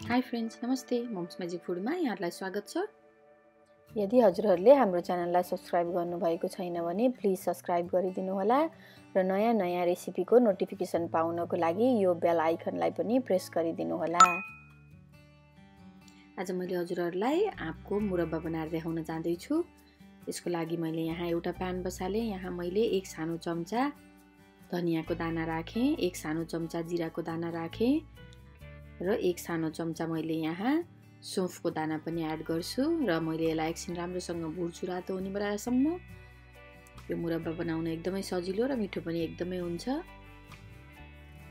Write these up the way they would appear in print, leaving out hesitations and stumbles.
High friends, नमस्ते। Mums magic फुडमा यहाँहरूलाई स्वागत छ। यदि हजुरहरूले हाम्रो च्यानललाई सब्स्क्राइब गर्नुभएको छैन भने प्लिज सब्स्क्राइब गरिदिनु होला र नयाँ रेसिपीको नोटिफिकेसन पाउनको लागि यो बेल आइकनलाई पनि प्रेस गरिदिनु होला। आज मैले हजुरहरूलाई आँपको मुरब्बा बनाएर देखाउन जाँदैछु। यसको लागि मैले यहाँ एउटा प्यान बसालेँ। यहाँ मैले 1 सानो चम्चा धनियाको दाना राखेँ, 1 सानो चम्चा जिराको दाना राखेँ र 1 सानो चम्चा मैले यहाँ सौंफको दाना पनि एड गर्छु र मैले यसलाई एकछिन राम्रोसँग भुट्छु रातो हुने बेलासम्म। यो मुरब्बा बनाउन एकदमै सजिलो र मिठो पनि एकदमै हुन्छ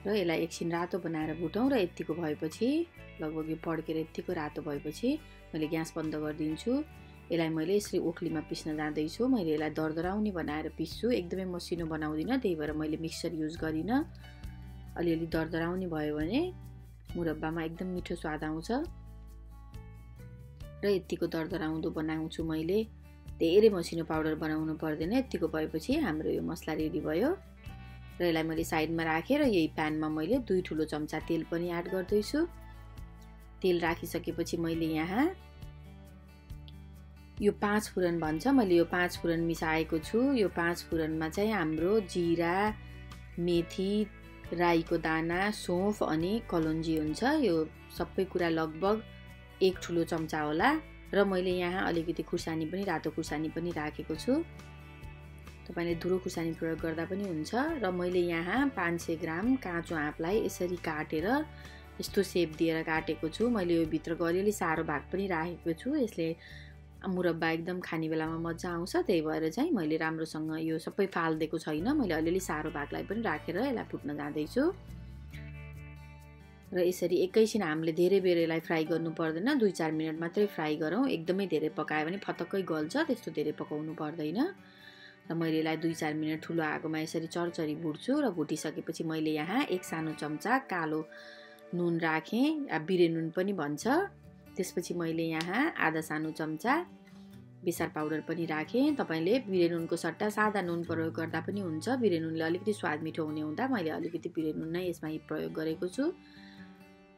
र यसलाई एकछिन रातो बनाएर भुटौँ र यतिको भएपछि लगभग यो पड्केर यतिको रातो भएपछि मैले ग्यास बन्द गरिदिन्छु। यसलाई मैले यसरी ओखलीमा पिस्न जाँदैछु। मैले यसलाई दरदराउने बनाएर पिस्छु, एकदमै मसिनो बनाउँदिनँ, त्यही भएर मैले मिक्सर युज गरिनँ। अलिअलि दरदराउने भयो भने मुरब्बामा एकदम मिठो स्वाद आउँछ र यतिको दरदराउँदो बनाउँछु मैले। धेरै मसिनो पाउडर बनाउनु पर्दैन। यतिको भएपछि हाम्रो यो मसला रेडी भयो र यसलाई मैले साइडमा राखेर यही प्यानमा मैले 2 ठुलो चम्चा तेल पनि एड गर्दैछु। तेल राखिसकेपछि मैले यहाँ यो 5 फुरन भन्छ, मैले यो 5 फुरन मिसाएको छु। यो 5 फुरनमा चाहिँ हाम्रो जिरा, मेथी, राईको दाना, सौंफ अनि कलौन्जी हुन्छ। यो सबै कुरा लगभग 1 ठुलो चम्चा होला र मैले यहाँ अलिकति खुर्सानी पनि, रातो खुर्सानी पनि राखेको छु। तपाईले धुरो खुर्सानी प्रयोग गर्दा पनि हुन्छ र मैले यहाँ 500 ग्राम काँचो आँपलाई यसरी काटेर यस्तो शेप दिएर काटेको छु। मैले यो भित्रको अलिअलि सारो भाग पनि राखेको छु। यसले मुरब्बा एकदम खाने बेलामा मजा आउँछ, त्यही भएर चाहिँ मैले राम्रोसँग यो सबै फाल्दिएको छैन। मैले अलिअलि सारो भागलाई पनि राखेर यसलाई फुट्न जाँदैछु र यसरी एकैछिन हामीले धेरै बेर यसलाई फ्राई गर्नु पर्दैन, 2-4 मिनट मात्रै फ्राई गरौँ। एकदमै धेरै पकायो भने फतक्कै गल्छ, त्यस्तो धेरै पकाउनु पर्दैन र मैले यसलाई 2-4 मिनट ठुलो आगोमा यसरी चरचरी भुट्छु र भुटिसकेपछि मैले यहाँ 1 सानो चम्चा कालो नुन राखेँ, बिरे नुन पनि भन्छ। त्यसपछि मैले यहाँ आधा सानो चम्चा बेसार पाउडर पनि राखेँ। तपाईले बिरे नुनको सट्टा सादा नुन प्रयोग गर्दा पनि हुन्छ। बिरे नुनले अलिकति स्वाद मिठो हुने हुँदा मैले अलिकति बिरे नुन नै यसमा प्रयोग गरेको छु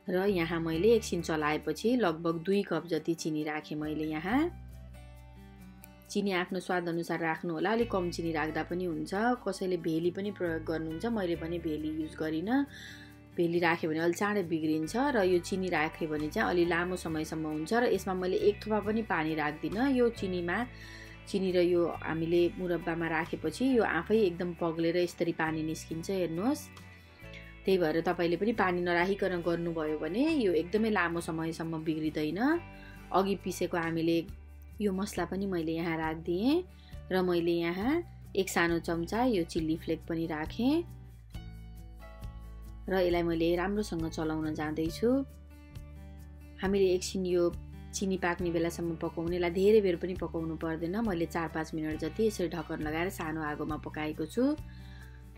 र यहाँ मैले एकछिन चलाएपछि लगभग 2 कप जति चिनी राखेँ। मैले यहाँ चिनी आफ्नो स्वाद अनुसार राख्नु होला, अलिक कम चिनी राख्दा पनि हुन्छ। कसैले भेली पनि प्रयोग गर्नुहुन्छ, मैले पनि भेली युज गरिनँ। भेली राख्यो भने अलि चाँडै बिग्रिन्छ र यो चिनी राख्यो भने चाहिँ अलि लामो समयसम्म हुन्छ र यसमा मैले 1 थोपा पनि पानी राख्दिनँ। यो चिनी र यो हामीले मुरब्बामा राखेपछि यो आफै एकदम पग्लेर यसरी पानी निस्किन्छ, हेर्नुहोस्। त्यही भएर तपाईले पनि पानी नराखिकन गर्नुभयो भने यो एकदमै लामो समयसम्म बिग्रिदैन। अघि पिसेको हामीले यो मसला पनि मैले यहाँ राखिदिएँ र मैले यहाँ 1 सानो चम्चा यो चिल्ली फ्लेक पनि राखेँ र यसलाई मैले राम्रोसँग चलाउन जाँदैछु। हामीले एकछिन यो चिनी पाक्ने बेलासम्म पकाउनेलाई धेरै बेर पनि पकाउनु पर्दैन। मैले 4-5 मिनट जति यसरी ढक्कन लगाएर सानो आगोमा पकाएको छु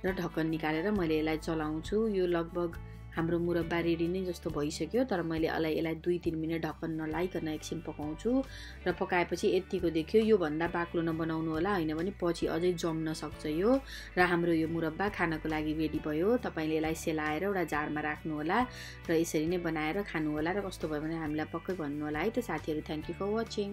र ढक्कन निकालेर मैले यसलाई चलाउँछु। यो लगभग हाम्रो मुरब्बा रेडी नै जस्तो भइसक्यो, तर मैले यसलाई 2-3 मिनट ढक्कन नलाइकन एकछिन पकाउँछु र पकाएपछि यतिको देखियो। यो भन्दा बाक्लो नबनाउनु होला, हैन भने पछि अझै जम्न सक्छ यो। र हाम्रो यो मुरब्बा खानको लागि रेडी भयो। तपाईले यसलाई सेलाएर एउटा जारमा राख्नु होला र यसरी नै बनाएर खानु होला र कस्तो भयो भने हामीलाई पक्कै भन्नु होला है त साथीहरु। Thank you for watching.